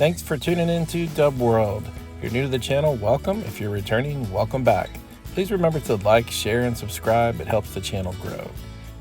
Thanks for tuning in to Dub World. If you're new to the channel, welcome. If you're returning, welcome back. Please remember to like, share, and subscribe. It helps the channel grow.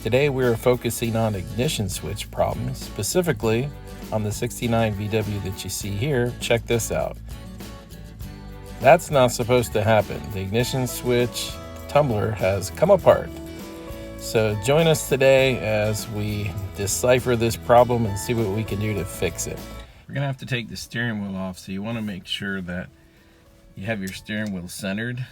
Today we are focusing on ignition switch problems, specifically on the 69 VW that you see here. Check this out. That's not supposed to happen. The ignition switch tumbler has come apart. So join us today as we decipher this problem and see what we can do to fix it. We're gonna have to take the steering wheel off, so you want to make sure that you have your steering wheel centered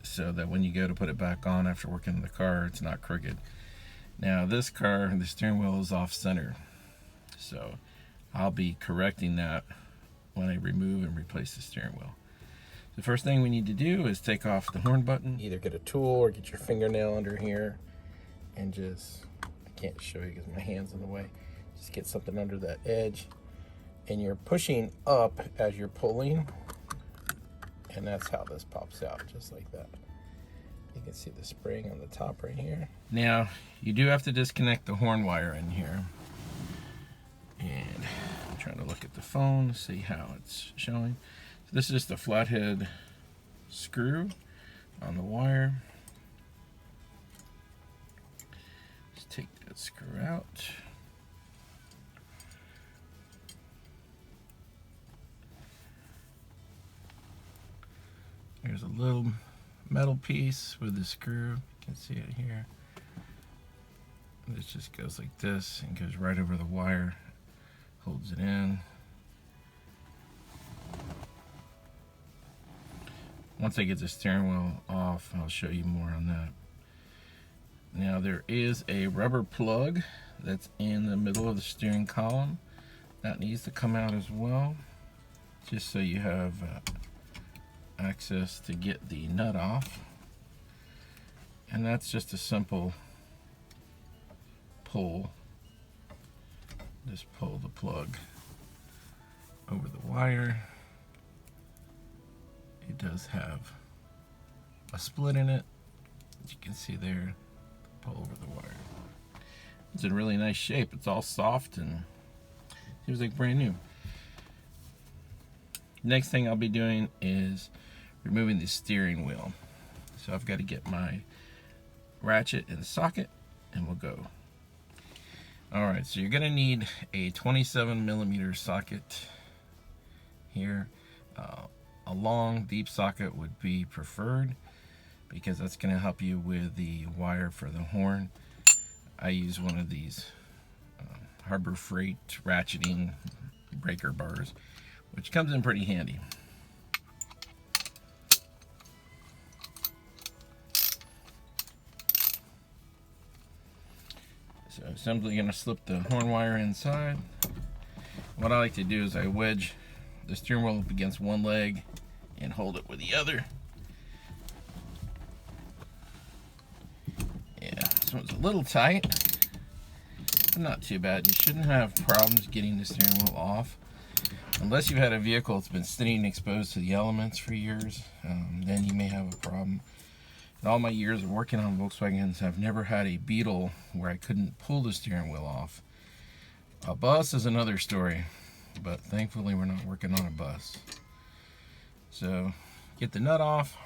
so that when you go to put it back on after working on the car, it's not crooked. Now this car, the steering wheel is off center, so I'll be correcting that when I remove and replace the steering wheel. The first thing we need to do is take off the horn button. Either get a tool or get your fingernail under here and just, I can't show you because my hand's in the way. Just get something under that edge and you're pushing up as you're pulling, and that's how this pops out, just like that. You can see the spring on the top right here. Now, you do have to disconnect the horn wire in here. And I'm trying to look at the phone, see how it's showing. So this is just a flathead screw on the wire. Just take that screw out. Here's a little metal piece with the screw. You can see it here. This just goes like this and goes right over the wire, holds it in. Once I get the steering wheel off, I'll show you more on that. Now there is a rubber plug that's in the middle of the steering column. That needs to come out as well, just so you have access to get the nut off. And that's just a simple pull. Just pull the plug over the wire. It does have a split in it, as you can see there. Pull over the wire. It's in really nice shape. It's all soft and seems like brand new. Next thing I'll be doing is removing the steering wheel. So I've got to get my ratchet in the socket and we'll go. Alright, so you're going to need a 27mm socket here. A long, deep socket would be preferred because that's going to help you with the wire for the horn. I use one of these Harbor Freight ratcheting breaker bars, which comes in pretty handy. So I'm simply going to slip the horn wire inside. What I like to do is I wedge the steering wheel up against one leg and hold it with the other. Yeah, this one's a little tight, but not too bad. You shouldn't have problems getting the steering wheel off. Unless you've had a vehicle that's been sitting exposed to the elements for years, then you may have a problem. In all my years of working on Volkswagens, I've never had a Beetle where I couldn't pull the steering wheel off. A bus is another story, but thankfully we're not working on a bus. So, get the nut off.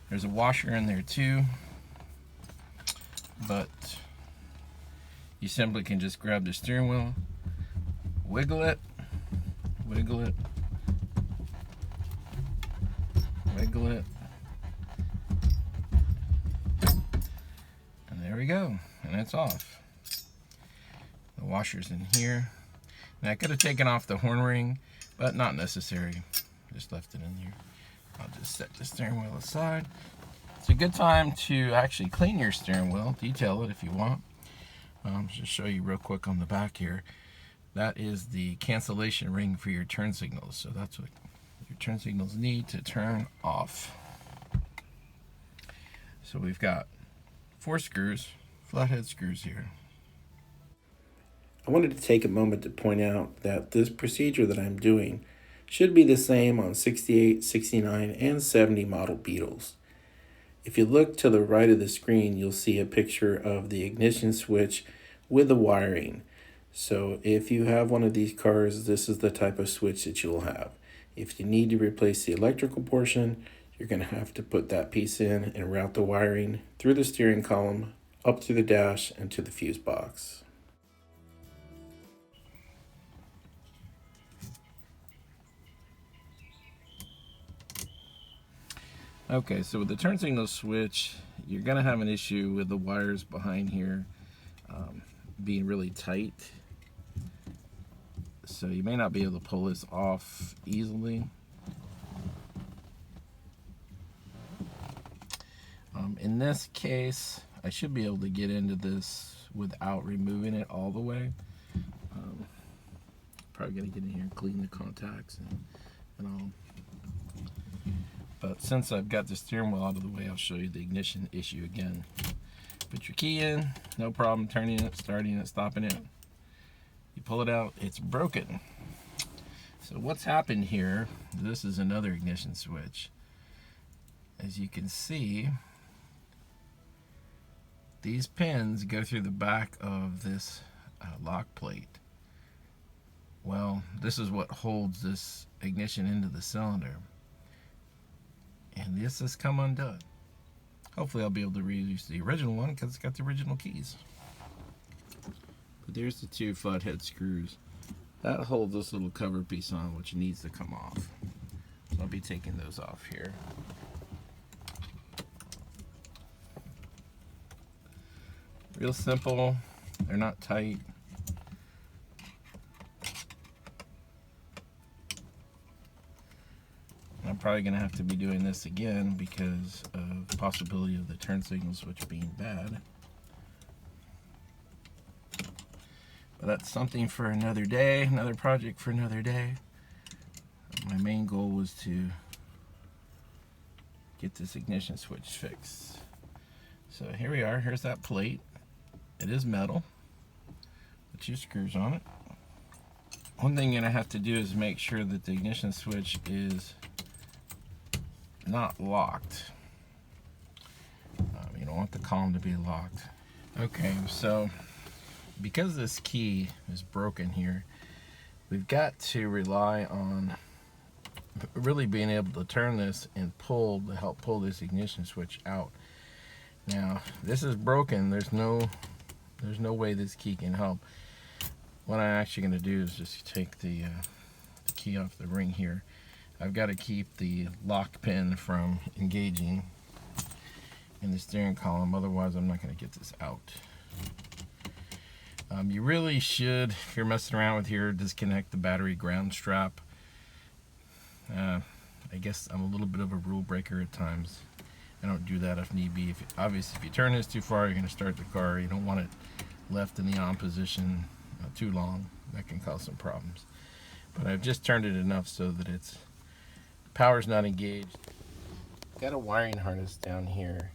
There's a washer in there too, but you simply can just grab the steering wheel, wiggle it, wiggle it, wiggle it, and there we go, and it's off. The washer's in here. Now I could have taken off the horn ring, but not necessary. Just left it in here. I'll just set the steering wheel aside. It's a good time to actually clean your steering wheel, detail it if you want. Just show you real quick on the back here. That is the cancellation ring for your turn signals. So that's what your turn signals need to turn off. So we've got 4 screws, flathead screws here. I wanted to take a moment to point out that this procedure that I'm doing should be the same on 68, 69, and 70 model Beetles. If you look to the right of the screen, you'll see a picture of the ignition switch with the wiring. So if you have one of these cars, this is the type of switch that you'll have. If you need to replace the electrical portion, you're going to have to put that piece in and route the wiring through the steering column, up to the dash, and to the fuse box. Okay, so with the turn signal switch, you're going to have an issue with the wires behind here being really tight. So you may not be able to pull this off easily. In this case, I should be able to get into this without removing it all the way. Probably gonna get in here and clean the contacts and all. But since I've got the steering wheel out of the way, I'll show you the ignition issue again. Put your key in, no problem turning it, starting it, stopping it. You pull it out, it's broken. So what's happened here, this is another ignition switch. As you can see, these pins go through the back of this lock plate. Well, this is what holds this ignition into the cylinder. And this has come undone. Hopefully I'll be able to reuse the original one because it's got the original keys. But there's the two flathead screws. That holds this little cover piece on, which needs to come off. So I'll be taking those off here. Real simple, they're not tight. I'm probably going to have to be doing this again because of the possibility of the turn signal switch being bad. But that's something for another day, another project for another day. My main goal was to get this ignition switch fixed. So here we are, here's that plate. It is metal with two screws on it. One thing you're going to have to do is make sure that the ignition switch is not locked. You don't want the column to be locked. Okay, so because this key is broken here, we've got to rely on really being able to turn this and pull to help pull this ignition switch out. Now, this is broken. There's no way this key can help. What I'm actually going to do is just take the key off the ring here. I've got to keep the lock pin from engaging in the steering column, otherwise I'm not going to get this out. You really should, if you're messing around with here, disconnect the battery ground strap. I guess I'm a little bit of a rule breaker at times. I don't do that if need be. Obviously, if you turn this too far, you're going to start the car. You don't want it left in the on position too long. That can cause some problems. But I've just turned it enough so that its power's not engaged. Got a wiring harness down here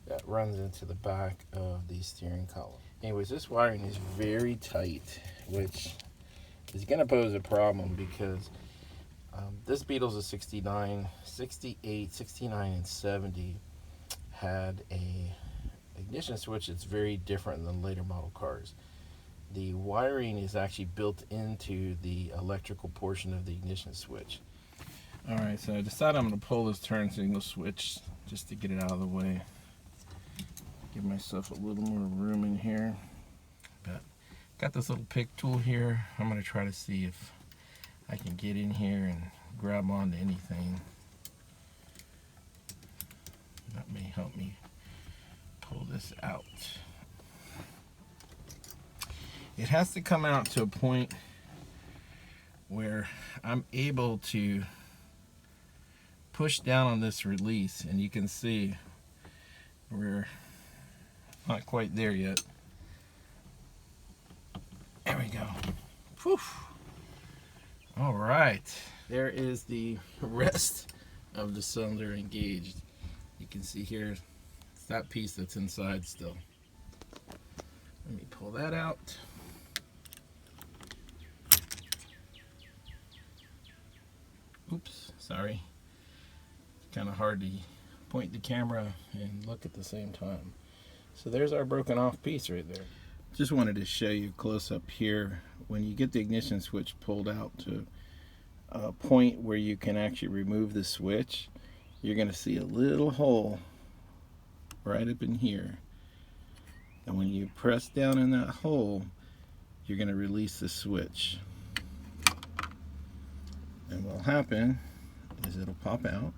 that runs into the back of the steering column. Anyways, this wiring is very tight, which is going to pose a problem because this Beetle's a 69, 68, 69, and 70 had a ignition switch that's very different than later model cars. The wiring is actually built into the electrical portion of the ignition switch. Alright, so I decided I'm going to pull this turn signal switch just to get it out of the way. Give myself a little more room in here. But got this little pick tool here. I'm going to try to see if I can get in here and grab onto anything. That may help me pull this out. It has to come out to a point where I'm able to push down on this release, and you can see we're not quite there yet. There we go. Whew. All right, there is the rest of the cylinder engaged. You can see here, it's that piece that's inside still. Let me pull that out. Oops, sorry. Kind of hard to point the camera and look at the same time. So there's our broken off piece right there. Just wanted to show you close up here. When you get the ignition switch pulled out to a point where you can actually remove the switch, you're going to see a little hole right up in here. And when you press down in that hole, you're going to release the switch. And what will happen is it'll pop out.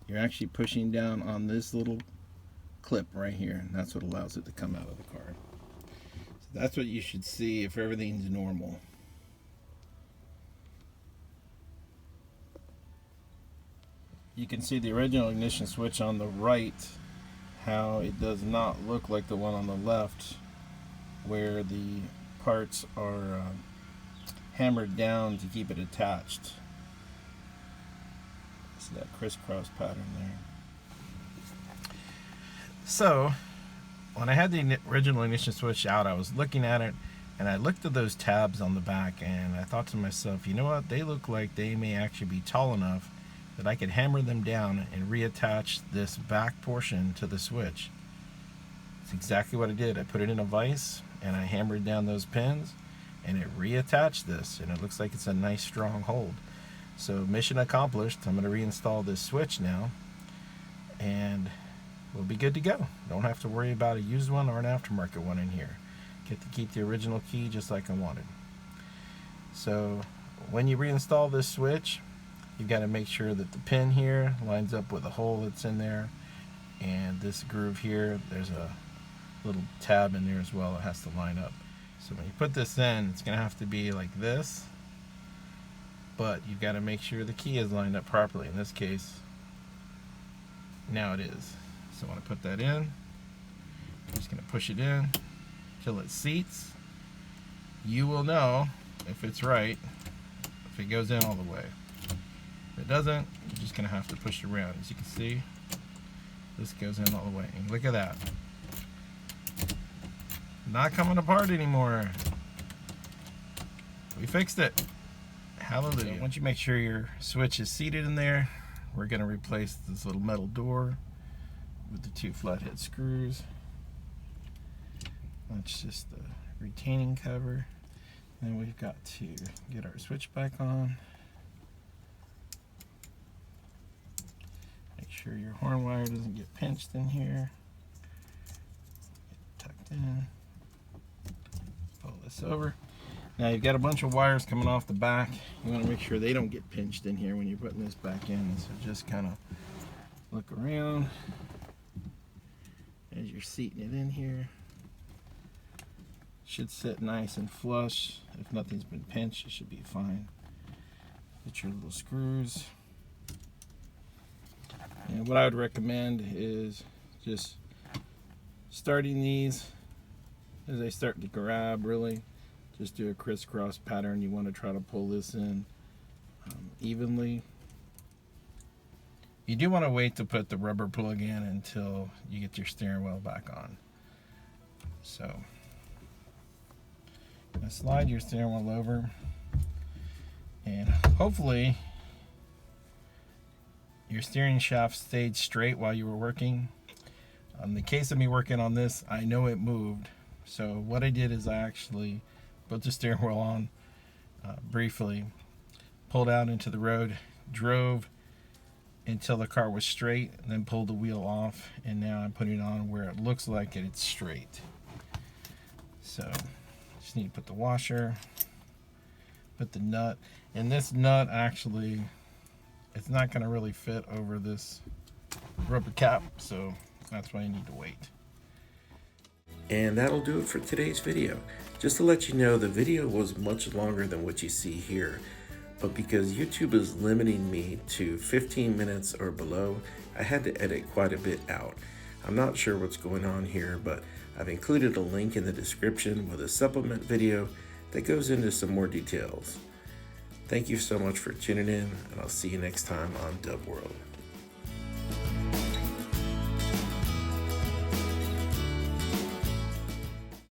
You're actually pushing down on this little clip right here, and that's what allows it to come out of the card. So that's what you should see if everything's normal. You can see the original ignition switch on the right, how it does not look like the one on the left, where the parts are hammered down to keep it attached. See that crisscross pattern there. So when I had the original ignition switch out, I was looking at it and I looked at those tabs on the back and I thought to myself, you know what, they look like they may actually be tall enough that I could hammer them down and reattach this back portion to the switch. It's exactly what I did. I put it in a vise and I hammered down those pins and it reattached this, and it looks like it's a nice strong hold. So mission accomplished. I'm going to reinstall this switch now and we'll be good to go. Don't have to worry about a used one or an aftermarket one in here. Get to keep the original key just like I wanted. So when you reinstall this switch, you've got to make sure that the pin here lines up with the hole that's in there, and this groove here, there's a little tab in there as well. It has to line up. So when you put this in, it's going to have to be like this, but you've got to make sure the key is lined up properly. In this case, now it is. So when I put that in, I'm just going to push it in till it seats. You will know if it's right if it goes in all the way. If it doesn't, you're just going to have to push it around. As you can see, this goes in all the way. And look at that. Not coming apart anymore. We fixed it. Hallelujah. So once you make sure your switch is seated in there, we're going to replace this little metal door with the 2 flathead screws. That's just the retaining cover. Then we've got to get our switch back on. Make sure your horn wire doesn't get pinched in here. Get tucked in. Pull this over. Now you've got a bunch of wires coming off the back. You want to make sure they don't get pinched in here when you're putting this back in. So just kind of look around as you're seating it in here. Should sit nice and flush. If nothing's been pinched, it should be fine. Get your little screws. And what I would recommend is just starting these as they start to grab, really. Just do a crisscross pattern. You want to try to pull this in evenly. You do want to wait to put the rubber plug in until you get your steering wheel back on. So, now slide your steering wheel over, and hopefully your steering shaft stayed straight while you were working. In the case of me working on this, I know it moved. So what I did is I actually put the steering wheel on briefly, pulled out into the road, drove until the car was straight, and then pulled the wheel off, and now I'm putting it on where it looks like it's straight. So just need to put the washer, put the nut, and this nut actually, it's not going to really fit over this rubber cap, so that's why you need to wait. And that'll do it for today's video. Just to let you know, the video was much longer than what you see here, but because YouTube is limiting me to 15 minutes or below, I had to edit quite a bit out. I'm not sure what's going on here, but I've included a link in the description with a supplement video that goes into some more details. Thank you so much for tuning in, and I'll see you next time on Dub World.